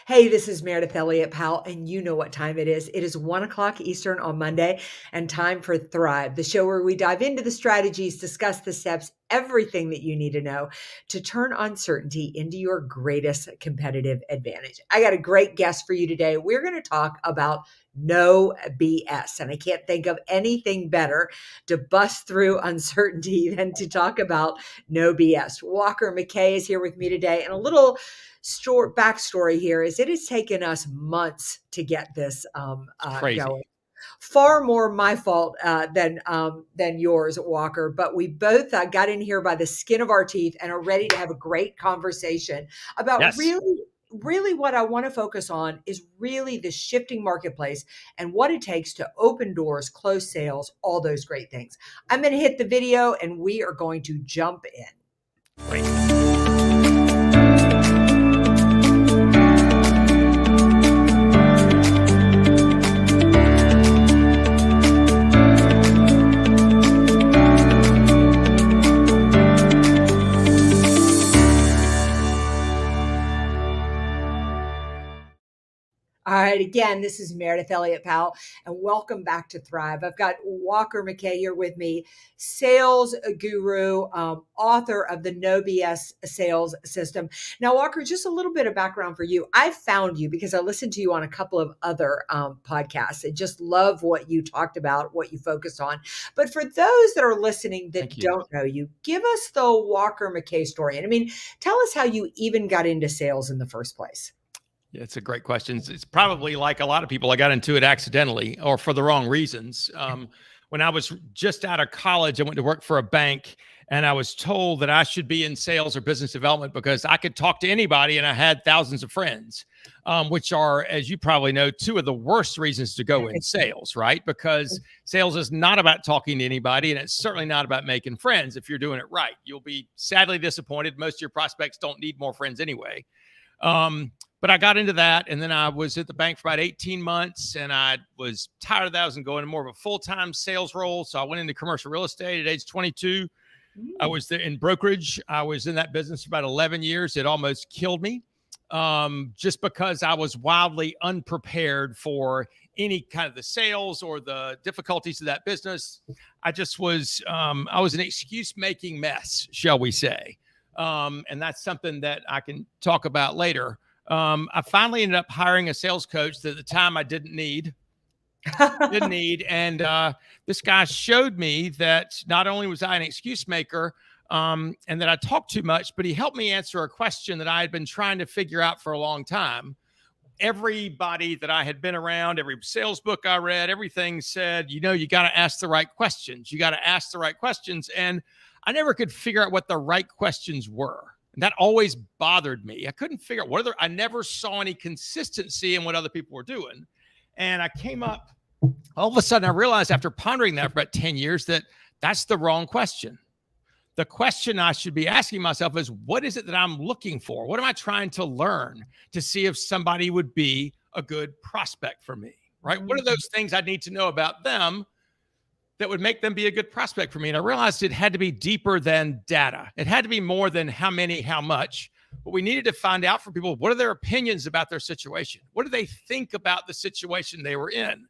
Hey, this is Meredith Elliott Powell, and you know what time it is. It is 1 o'clock Eastern on Monday, and time for Thrive, the show where we dive into the strategies, discuss the steps, everything that you need to know to turn uncertainty into your greatest competitive advantage. I got a great guest for you today. We're going to talk about no BS, and I can't think of anything better to bust through uncertainty than to talk about no BS. Walker McKay is here with me today, and a little backstory here is it has taken us months to get this Crazy. going. Far more my fault than yours, Walker. But we both got in here by the skin of our teeth and are ready to have a great conversation about really what I want to focus on is really the shifting marketplace and what it takes to open doors, close sales, all those great things. I'm going to hit the video and we are going to jump in. Great. All right, again, this is Meredith Elliott Powell, and welcome back to Thrive. I've got Walker McKay here with me, sales guru, author of the No BS Sales System. Now, Walker, just a little bit of background for you. I found you because I listened to you on a couple of other podcasts. I just love what you talked about, what you focused on. But for those that are listening that don't know you, give us the Walker McKay story. And I mean, tell us how you even got into sales in the first place. Yeah, it's a great question. It's probably like a lot of people, I got into it accidentally or for the wrong reasons. When I was just out of college, I went to work for a bank and I was told that I should be in sales or business development because I could talk to anybody and I had thousands of friends, which are, as you probably know, two of the worst reasons to go in sales, right? Because sales is not about talking to anybody and it's certainly not about making friends. If you're doing it right, you'll be sadly disappointed. Most of your prospects don't need more friends anyway. But I got into that, and then I was at the bank for about 18 months, and I was tired of that. I was going into more of a full-time sales role, so I went into commercial real estate at age 22. I was there in brokerage. I was in that business for about 11 years. It almost killed me just because I was wildly unprepared for any kind of the sales or the difficulties of that business. I just was I was an excuse-making mess, shall we say. And that's something that I can talk about later. I finally ended up hiring a sales coach that at the time I didn't need. And this guy showed me that not only was I an excuse maker and that I talked too much, but he helped me answer a question that I had been trying to figure out for a long time. Everybody that I had been around, every sales book I read, everything said, you got to ask the right questions. You got to ask the right questions. And I never could figure out what the right questions were. And that always bothered me. I couldn't figure out I never saw any consistency in what other people were doing. And I came up, all of a sudden I realized after pondering that for about 10 years that that's the wrong question. The question I should be asking myself is, what is it that I'm looking for? What am I trying to learn to see if somebody would be a good prospect for me, right? What are those things I need to know about them that would make them be a good prospect for me? And I realized it had to be deeper than data. It had to be more than how many, how much. But we needed to find out from people, what are their opinions about their situation? What do they think about the situation they were in?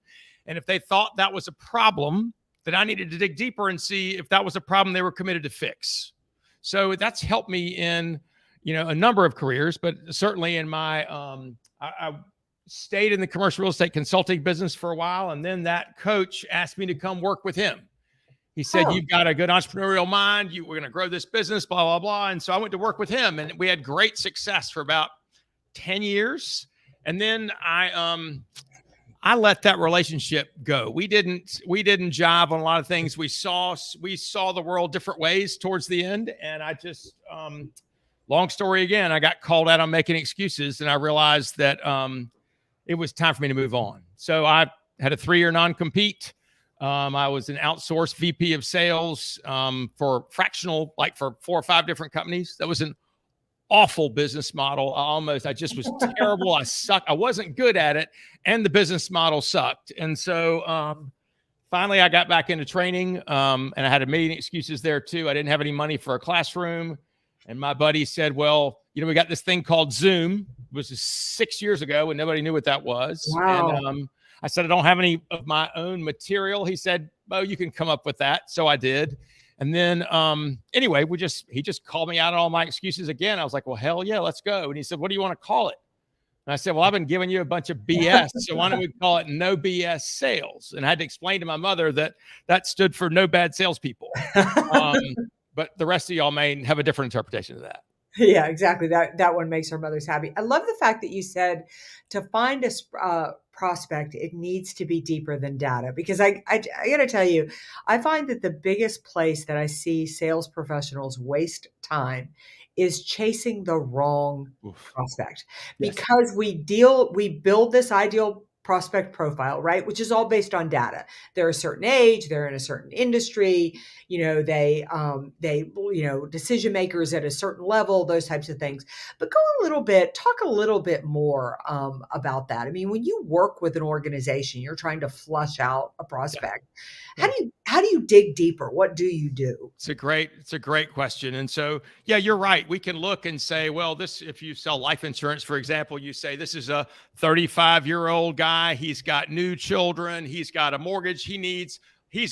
And if they thought that was a problem, then I needed to dig deeper and see if that was a problem they were committed to fix. So that's helped me in, a number of careers, but certainly in my, I stayed in the commercial real estate consulting business for a while. And then that coach asked me to come work with him. He said, You've got a good entrepreneurial mind. We're going to grow this business, blah, blah, blah. And so I went to work with him and we had great success for about 10 years. And then I let that relationship go. We didn't jive on a lot of things. We saw the world different ways towards the end. And I just, long story again, I got called out on making excuses and I realized that, it was time for me to move on. So I had a 3-year non-compete. I was an outsourced VP of sales for fractional, like for 4 or 5 different companies. That was an awful business model. I just was terrible. I sucked. I wasn't good at it. And the business model sucked. And so finally I got back into training and I had a million excuses there too. I didn't have any money for a classroom. And my buddy said, well, we got this thing called Zoom. was 6 years ago and nobody knew what that was. And Wow. I said, I don't have any of my own material. He said, oh, you can come up with that. So I did. And then anyway, he just called me out on all my excuses again. I was like, well, hell yeah, let's go. And he said, what do you want to call it? And I said, well, I've been giving you a bunch of BS. So why don't we call it no BS sales? And I had to explain to my mother that stood for no bad salespeople. But the rest of y'all may have a different interpretation of that. Yeah, exactly. That one makes our mothers happy. I love the fact that you said to find a prospect, it needs to be deeper than data. Because I got to tell you, I find that the biggest place that I see sales professionals waste time is chasing the wrong Oof. prospect. Yes. Because we build this ideal prospect profile, right? Which is all based on data. They're a certain age, they're in a certain industry, they decision makers at a certain level, those types of things. But talk a little bit more about that. I mean, when you work with an organization, you're trying to flush out a prospect. Yeah. How do you dig deeper? What do you do? It's a great question. And so, yeah, you're right. We can look and say, well, if you sell life insurance, for example, you say, this is a 35-year-old guy. He's got new children. He's got a mortgage. He's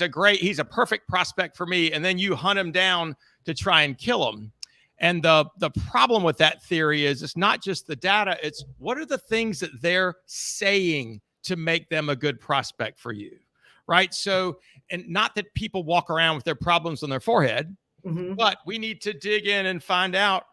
a perfect prospect for me. And then you hunt him down to try and kill him. And the problem with that theory is it's not just the data. It's what are the things that they're saying to make them a good prospect for you. Right. So, and not that people walk around with their problems on their forehead, but we need to dig in and find out,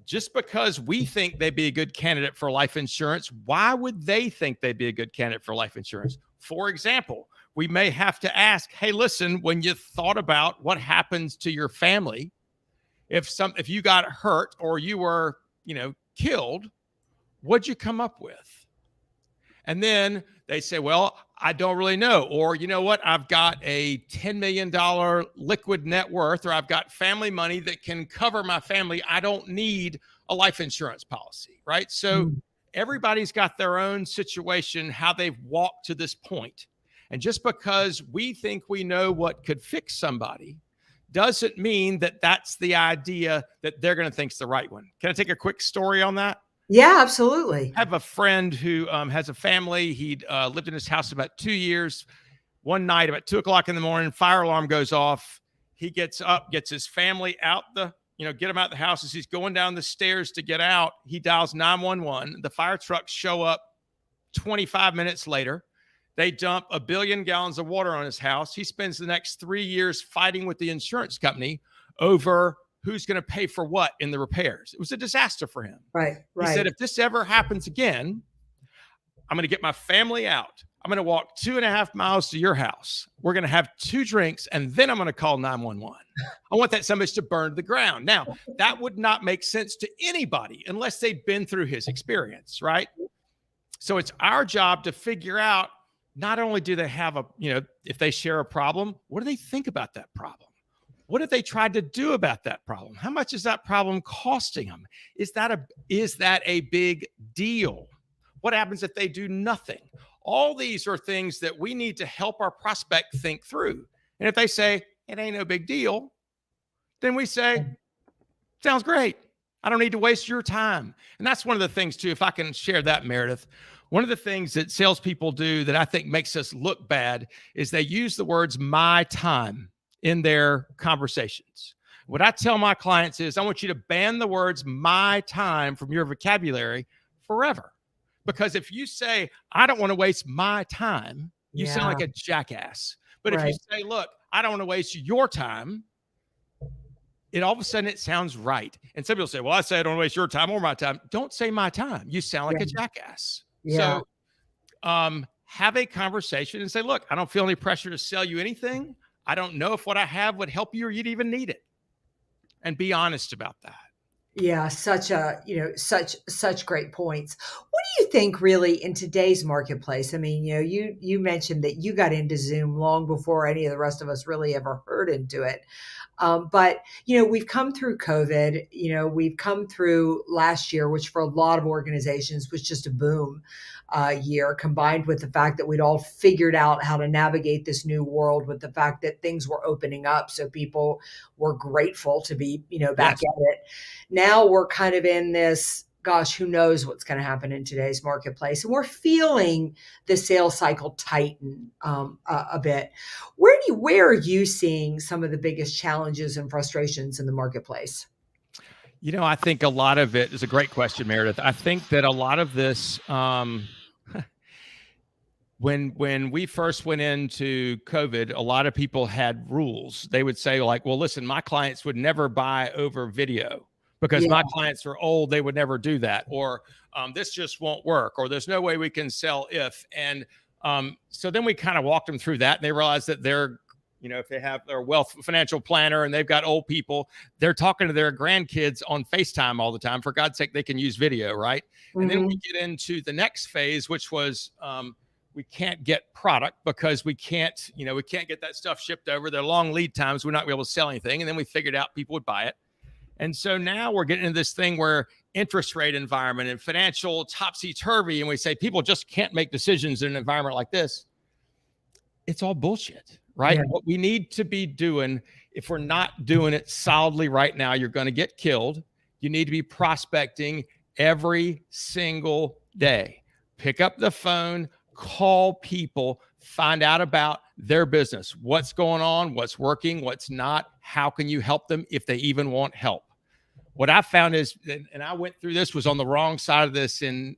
just because we think they'd be a good candidate for life insurance, why would they think they'd be a good candidate for life insurance? For example, we may have to ask, hey, listen, when you thought about what happens to your family, if you got hurt or you were, killed, what'd you come up with? And then they say, well, I don't really know. Or, you know what? I've got a $10 million liquid net worth, or I've got family money that can cover my family. I don't need a life insurance policy, right? So everybody's got their own situation, how they've walked to this point. And just because we think we know what could fix somebody doesn't mean that that's the idea that they're going to think is the right one. Can I take a quick story on that? Yeah, absolutely. I have a friend who has a family. He'd lived in his house about 2 years. One night, about 2:00 in the morning, fire alarm goes off. He gets up, gets his family out get him out the house. As he's going down the stairs to get out, he dials 911. The fire trucks show up 25 minutes later. They dump 1 billion gallons of water on his house. He spends the next 3 years fighting with the insurance company over who's going to pay for what in the repairs. It was a disaster for him. Right. He said, if this ever happens again, I'm going to get my family out. I'm going to walk 2.5 miles to your house. We're going to have 2 drinks, and then I'm going to call 911. I want that somebody to burn to the ground. Now, that would not make sense to anybody unless they've been through his experience, right? So it's our job to figure out, not only do they have if they share a problem, what do they think about that problem? What have they tried to do about that problem? How much is that problem costing them? Is that a big deal? What happens if they do nothing? All these are things that we need to help our prospect think through. And if they say, it ain't no big deal, then we say, sounds great. I don't need to waste your time. And that's one of the things too, if I can share that, Meridith, one of the things that salespeople do that I think makes us look bad is they use the words my time in their conversations. What I tell my clients is, I want you to ban the words my time from your vocabulary forever. Because if you say, I don't want to waste my time, you sound like a jackass. But if you say, look, I don't want to waste your time, all of a sudden it sounds right. And some people say, well, I say I don't want to waste your time or my time. Don't say my time. You sound like a jackass. Yeah. So have a conversation and say, look, I don't feel any pressure to sell you anything. I don't know if what I have would help you or you'd even need it. And be honest about that. Yeah, such great points. What do you think really in today's marketplace? I mean, you mentioned that you got into Zoom long before any of the rest of us really ever heard into it. But we've come through COVID, we've come through last year, which for a lot of organizations was just a boom year, combined with the fact that we'd all figured out how to navigate this new world, with the fact that things were opening up. So people were grateful to be, back at it. Now we're kind of in this gosh, who knows what's going to happen in today's marketplace? And we're feeling the sales cycle tighten a bit. Where are you seeing some of the biggest challenges and frustrations in the marketplace? I think a lot of it is a great question, Meredith. I think that a lot of this, when we first went into COVID, a lot of people had rules. They would say like, well, listen, my clients would never buy over video because Yeah. my clients are old. They would never do that. Or this just won't work. Or there's no way we can sell if. And so then we kind of walked them through that, and they realized that if they have their wealth financial planner and they've got old people, they're talking to their grandkids on FaceTime all the time. For God's sake, they can use video, right? And then we get into the next phase, which was we can't get product because we can't get that stuff shipped over. They're long lead times. We're not able to sell anything. And then we figured out people would buy it. And so now we're getting into this thing where interest rate environment and financial topsy-turvy, and we say people just can't make decisions in an environment like this. It's all bullshit, right? Yeah. What we need to be doing, if we're not doing it solidly right now, you're going to get killed. You need to be prospecting every single day. Pick up the phone, call people, find out about their business, what's going on, what's working, what's not, how can you help them if they even want help. What I found is, and I went through this, was on the wrong side of this in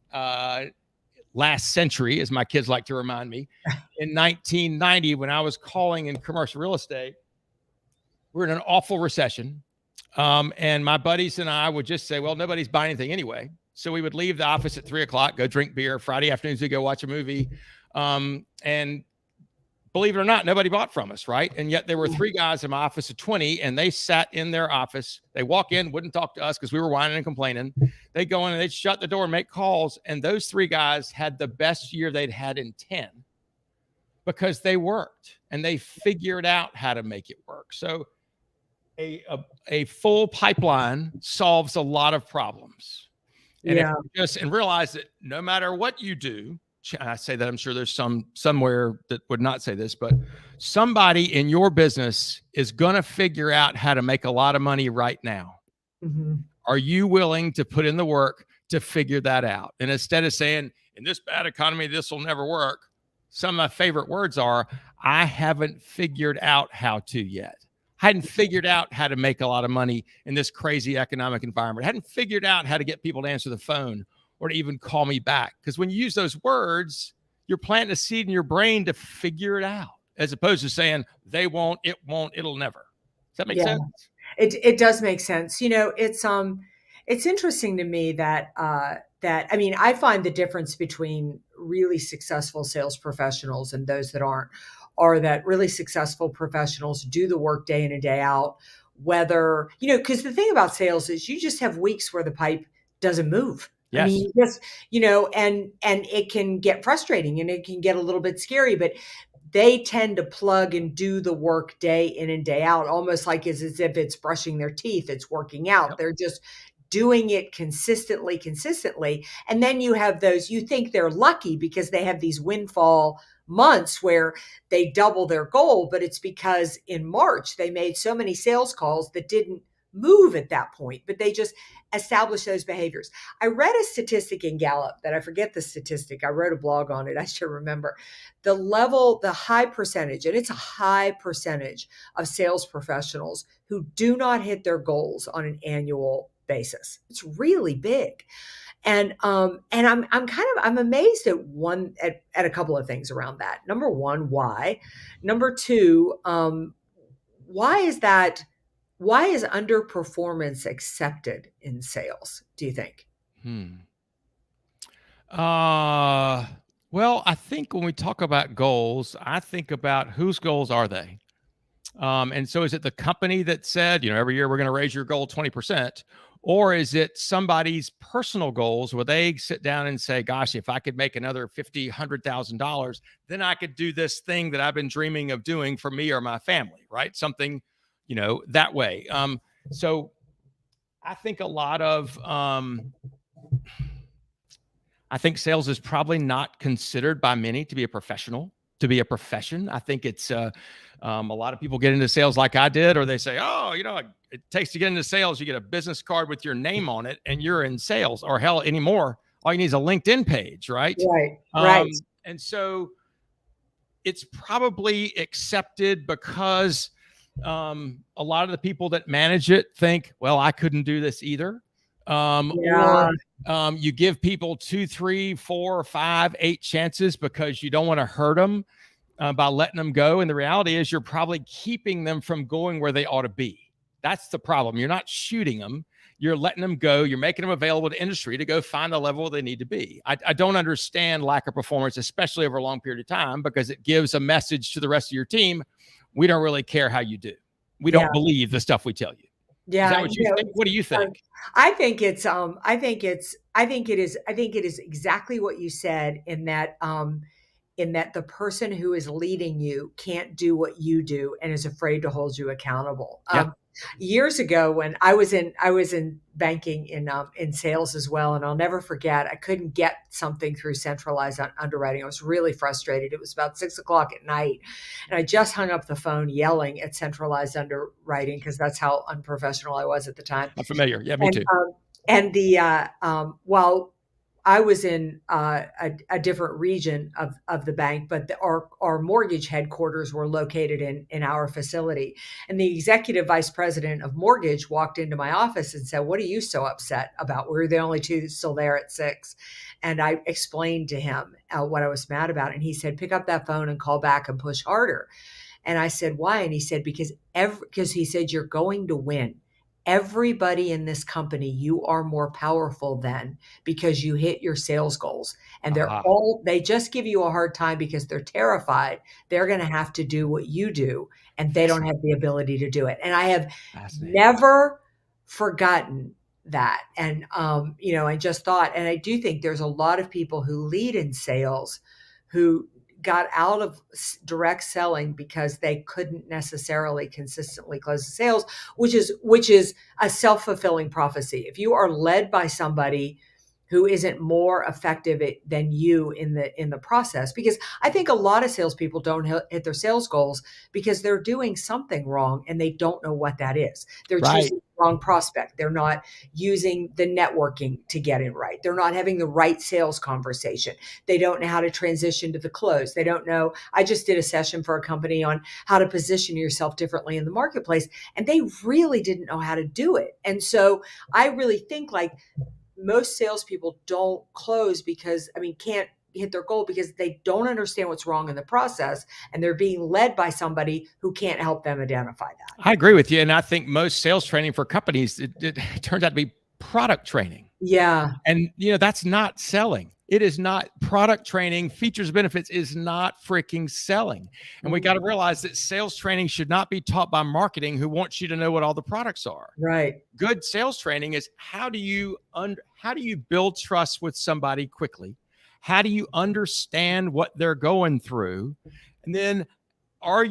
last century, as my kids like to remind me. In 1990, when I was calling in commercial real estate, we were in an awful recession. And my buddies and I would just say, well, nobody's buying anything anyway. So we would leave the office at 3:00, go drink beer. Friday afternoons, we go watch a movie. And believe it or not, nobody bought from us, right? And yet there were 3 guys in my office of 20, and they sat in their office. They walk in, wouldn't talk to us because we were whining and complaining. They go in and they'd shut the door and make calls. And those 3 guys had the best year they'd had in 10 because they worked and they figured out how to make it work. So a full pipeline solves a lot of problems. And if you just realize that no matter what you do, I say that, I'm sure there's somewhere that would not say this, but somebody in your business is going to figure out how to make a lot of money right now. Mm-hmm. Are you willing to put in the work to figure that out? And instead of saying, in this bad economy, this will never work, some of my favorite words are, I haven't figured out how to yet. I hadn't figured out how to make a lot of money in this crazy economic environment. I hadn't figured out how to get people to answer the phone or to even call me back. Because when you use those words, you're planting a seed in your brain to figure it out, as opposed to saying they won't, it'll never. Does that make sense? It does make sense. It's interesting to me that I find the difference between really successful sales professionals and those that aren't, are that really successful professionals do the work day in and day out, whether, because the thing about sales is you just have weeks where the pipe doesn't move. Yes. I mean, just, and it can get frustrating and it can get a little bit scary, but they tend to plug and do the work day in and day out, almost like as if it's brushing their teeth, it's working out. Yep. They're just doing it consistently. And then you have those, you think they're lucky because they have these windfall months where they double their goal, but it's because in March they made so many sales calls that didn't move at that point, but they just established those behaviors. I read a statistic in Gallup that I forget the statistic. I wrote a blog on it. I should remember the high percentage, and it's a high percentage of sales professionals who do not hit their goals on an annual basis. It's really big. And I'm amazed at a couple of things around that. Number one, why? Number two, why is underperformance accepted in sales, do you think? Well, I think when we talk about goals, I think about whose goals are they? And so is it the company that said, every year we're going to raise your goal 20%? Or is it somebody's personal goals where they sit down and say, gosh, if I could make another $50,000, $100,000, then I could do this thing that I've been dreaming of doing for me or my family, right? Something, that way. So I think a lot of, I think sales is probably not considered by many to be a professional to be a profession. I think it's a lot of people get into sales like I did, or they say, oh, it takes to get into sales. You get a business card with your name on it and you're in sales, or hell, anymore, all you need is a LinkedIn page, right? Right. And so it's probably accepted because a lot of the people that manage it think, well, I couldn't do this either. Or you give people 2, 3, 4, 5, 8 chances because you don't want to hurt them by letting them go. And the reality is you're probably keeping them from going where they ought to be. That's the problem. You're not shooting them. You're letting them go. You're making them available to industry to go find the level they need to be. I don't understand lack of performance, especially over a long period of time, because it gives a message to the rest of your team. We don't really care how you do. We don't believe the stuff we tell you. Yeah. Is that what you think? What do you think? I think it is exactly what you said, in that the person who is leading you can't do what you do and is afraid to hold you accountable. Yeah. Years ago, when I was in banking in sales as well, and I'll never forget, I couldn't get something through centralized underwriting. I was really frustrated. It was about 6:00 at night, and I just hung up the phone yelling at centralized underwriting because that's how unprofessional I was at the time. I'm familiar. Yeah, me too. While I was in a different region of the bank, but our mortgage headquarters were located in our facility. And the executive vice president of mortgage walked into my office and said, "What are you so upset about? We're the only two still there at 6." And I explained to him what I was mad about. And he said, "Pick up that phone and call back and push harder." And I said, "Why?" And he said, because he said, "You're going to win. Everybody in this company, you are more powerful than, because you hit your sales goals, and they just give you a hard time because they're terrified they're going to have to do what you do, and they don't have the ability to do it." And I have never forgotten that. And I just thought, and I do think there's a lot of people who lead in sales who got out of direct selling because they couldn't necessarily consistently close the sales, which is a self-fulfilling prophecy. If you are led by somebody who isn't more effective than you in the process, because I think a lot of salespeople don't hit their sales goals because they're doing something wrong and they don't know what that is. They're choosing the wrong prospect. They're not using the networking to get it right. They're not having the right sales conversation. They don't know how to transition to the close. They don't know. I just did a session for a company on how to position yourself differently in the marketplace, and they really didn't know how to do it. And so I really think, like, most salespeople don't close can't hit their goal because they don't understand what's wrong in the process, and they're being led by somebody who can't help them identify that. I agree with you. And I think most sales training for companies, it turns out to be product training. Yeah. And, that's not selling. It is not product training. Features, benefits is not freaking selling. And we got to realize that sales training should not be taught by marketing, who wants you to know what all the products are. Right. Good sales training is how do you build trust with somebody quickly? How do you understand what they're going through? And then are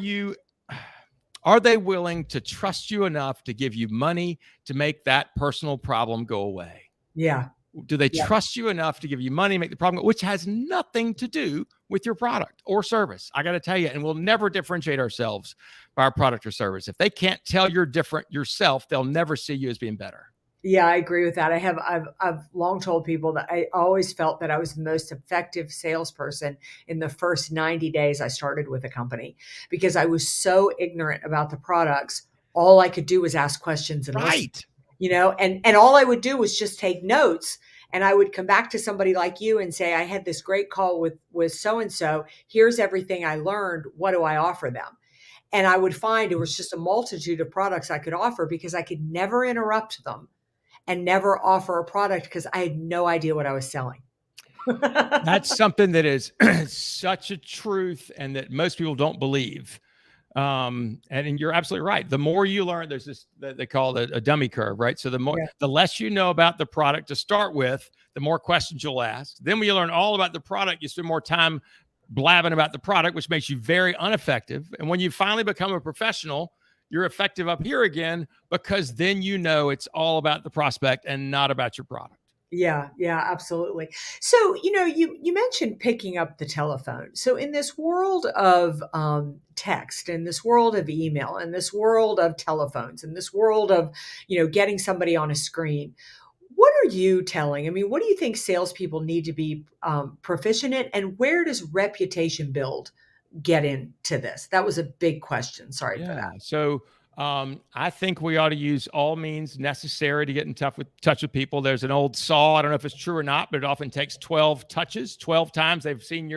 they willing to trust you enough to give you money to make that personal problem go away? Yeah. Do they trust you enough to give you money, make the problem, which has nothing to do with your product or service? I got to tell you, and we'll never differentiate ourselves by our product or service. If they can't tell you're different yourself, they'll never see you as being better. Yeah, I agree with that. I've long told people that I always felt that I was the most effective salesperson in the first 90 days I started with a company, because I was so ignorant about the products. All I could do was ask questions and listen. And all I would do was just take notes. And I would come back to somebody like you and say, "I had this great call with so-and-so. Here's everything I learned. What do I offer them?" And I would find it was just a multitude of products I could offer, because I could never interrupt them and never offer a product because I had no idea what I was selling. That's something that is such a truth, and that most people don't believe. And you're absolutely right. The more you learn, there's this that they call it a dummy curve, right? So the less you know about the product to start with, the more questions you'll ask. Then when you learn all about the product, you spend more time blabbing about the product, which makes you very ineffective. And when you finally become a professional, you're effective up here again, because then it's all about the prospect and not about your product. Yeah, yeah, absolutely. So, you mentioned picking up the telephone. So, in this world of text, in this world of email, in this world of telephones, in this world of getting somebody on a screen, what are you telling? I mean, what do you think salespeople need to be proficient in, and where does reputation build get into this? That was a big question. Sorry for Yeah. that. So I think we ought to use all means necessary to get in touch with people. There's an old saw. I don't know if it's true or not, but it often takes 12 touches, 12 times they've seen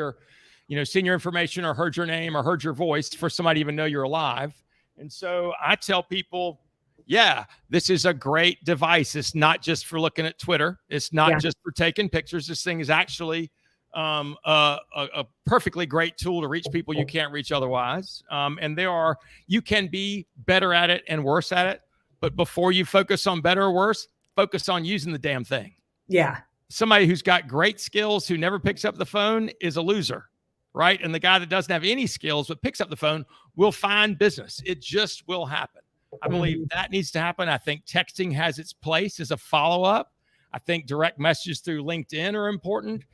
seen your information or heard your name or heard your voice for somebody to even know you're alive. And so I tell people, yeah, this is a great device. It's not just for looking at Twitter. It's not Yeah, just for taking pictures. This thing is actually a perfectly great tool to reach people you can't reach otherwise. And you can be better at it and worse at it. But before you focus on better or worse, focus on using the damn thing. yeah, Somebody who's got great skills who never picks up the phone is a loser, right? And the guy that doesn't have any skills but picks up the phone will find business. It just will happen. I believe mhm, that needs to happen. I think texting has its place as a follow-up. I think direct messages through LinkedIn are important.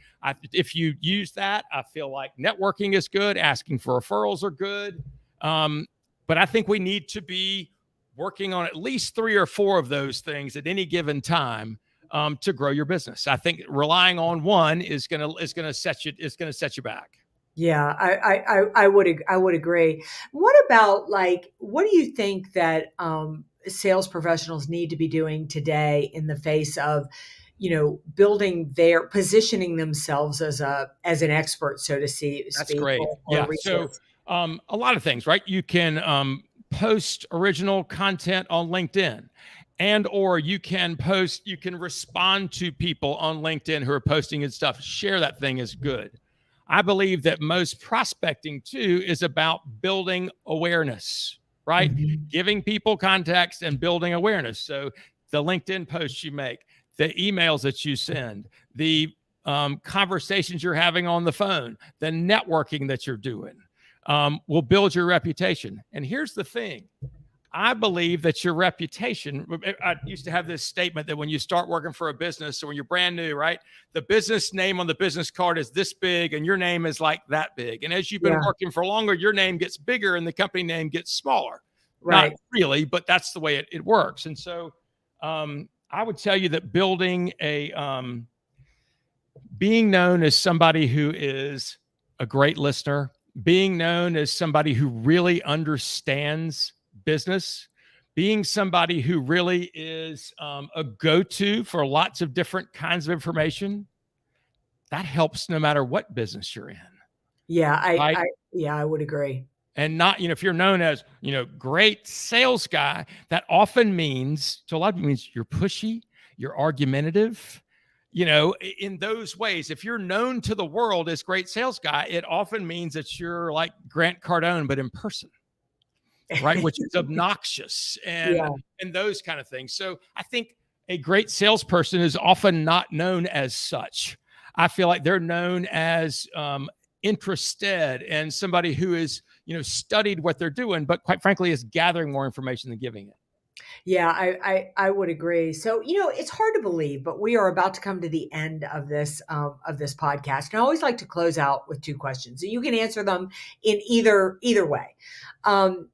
If you use that, I feel like networking is good. Asking for referrals are good. But I think we need to be working on at least 3 or 4 of those things at any given time to grow your business. I think relying on one is gonna set you back. yeah. I would agree. What about, like, what do you think that sales professionals need to be doing today in the face of building their positioning themselves as an expert, so to That's speak, great. or a Yeah. So resource? a lot of things, right? You can post original content on LinkedIn, and or you can respond to people on LinkedIn who are posting and stuff. Share that thing is good. I believe that most prospecting too is about building awareness, right? Mhm. Giving people context and building awareness. So the LinkedIn posts you make, the emails that you send, the conversations you're having on the phone, the networking that you're doing will build your reputation. And here's the thing. I believe that your reputation, I used to have this statement that when you start working for a business or when you're brand new, right? The business name on the business card is this big and your name is like that big. And as you've been Yeah, working for longer, your name gets bigger and the company name gets smaller. Not right. really, but that's the way it works. And so I would tell you that being known as somebody who is a great listener, being known as somebody who really understands business, being somebody who really is a go-to for lots of different kinds of information, that helps no matter what business you're in, Yeah, right? I would agree. And not, if you're known as, great sales guy, that often means, to a lot of people, means you're pushy, you're argumentative, in those ways. If you're known to the world as great sales guy, it often means that you're like Grant Cardone, but in person, right? Which is obnoxious Yeah. and those kind of things. So I think a great salesperson is often not known as such. I feel like they're known as interested and somebody who is, studied what they're doing, but quite frankly, is gathering more information than giving it. Yeah, I would agree. So, it's hard to believe, but we are about to come to the end of this podcast. And I always like to close out with 2 questions. So you can answer them in either way. Um,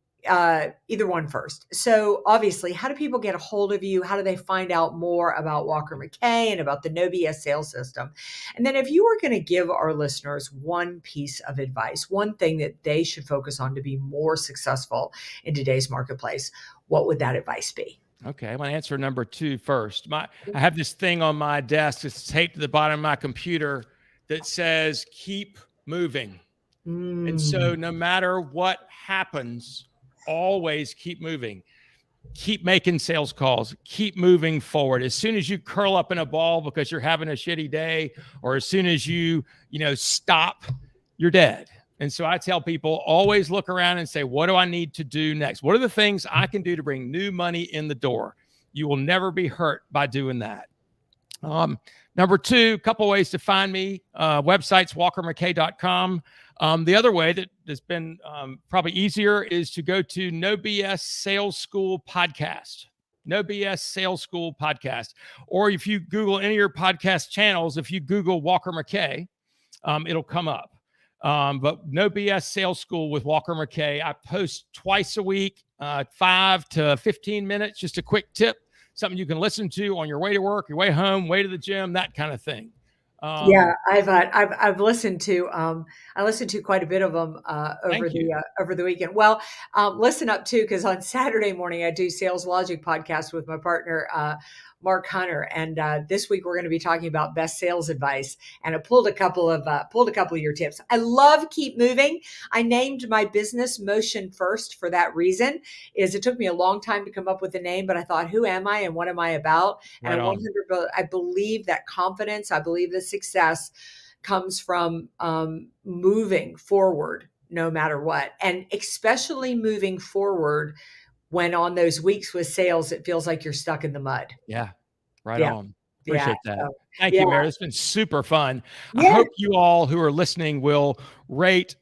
either one first. So, obviously, how do people get a hold of you? How do they find out more about Walker McKay and about the No BS sales system? And then, if you were going to give our listeners one piece of advice, one thing that they should focus on to be more successful in today's marketplace, what would that advice be? Okay, I'm going to answer number 2 first. I have this thing on my desk. It's taped to the bottom of my computer that says "keep moving." And so, Mm, no matter what happens, always keep moving. Keep making sales calls. Keep moving forward. As soon as you curl up in a ball because you're having a shitty day, or as soon as stop, you're dead. And so I tell people, always look around and say, what do I need to do next? What are the things I can do to bring new money in the door? You will never be hurt by doing that. Number 2, couple ways to find me. Website's walkermckay.com. The other way that has been probably easier is to go to No BS Sales School Podcast. No BS Sales School podcast. Or if you Google any of your podcast channels, if you Google Walker McKay, it'll come up. But No BS Sales School with Walker McKay. I post twice a week, 5 to 15 minutes, just a quick tip, something you can listen to on your way to work, your way home, way to the gym, that kind of thing. Yeah, I've listened to I listened to quite a bit of them over the weekend. Well, listen up too, because on Saturday morning I do Sales Logic podcast with my partner Mark Hunter, and this week we're going to be talking about best sales advice. And I pulled a couple of your tips. I love Keep Moving. I named my business Motion First for that reason. Is it took me a long time to come up with a name, but I thought, who am I and what am I about? And I believe that confidence, I believe the success comes from moving forward no matter what. And especially moving forward when on those weeks with sales, it feels like you're stuck in the mud. Yeah, right Yeah. on. Appreciate that. So, Thank you, Meredith. It's been super fun. I Yeah. hope you all who are listening will rate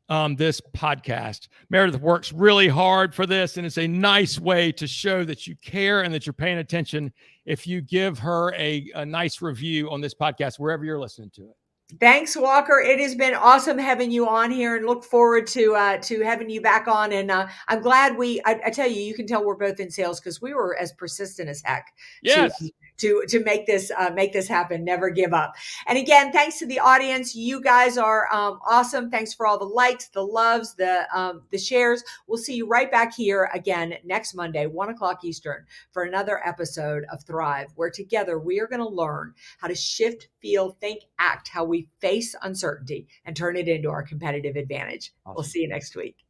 this podcast. Meredith works really hard for this, and it's a nice way to show that you care and that you're paying attention if you give her a nice review on this podcast, wherever you're listening to it. Thanks, Walker. It has been awesome having you on here, and look forward to having you back on. And I'm glad I tell you, you can tell we're both in sales because we were as persistent as heck. Yes. To make this happen. Never give up. And again, thanks to the audience. You guys are awesome. Thanks for all the likes, the loves, the shares. We'll see you right back here again next Monday, 1:00 Eastern, for another episode of Thrive, where together we are going to learn how to shift, feel, think, act, how we face uncertainty and turn it into our competitive advantage. Awesome. We'll see you next week.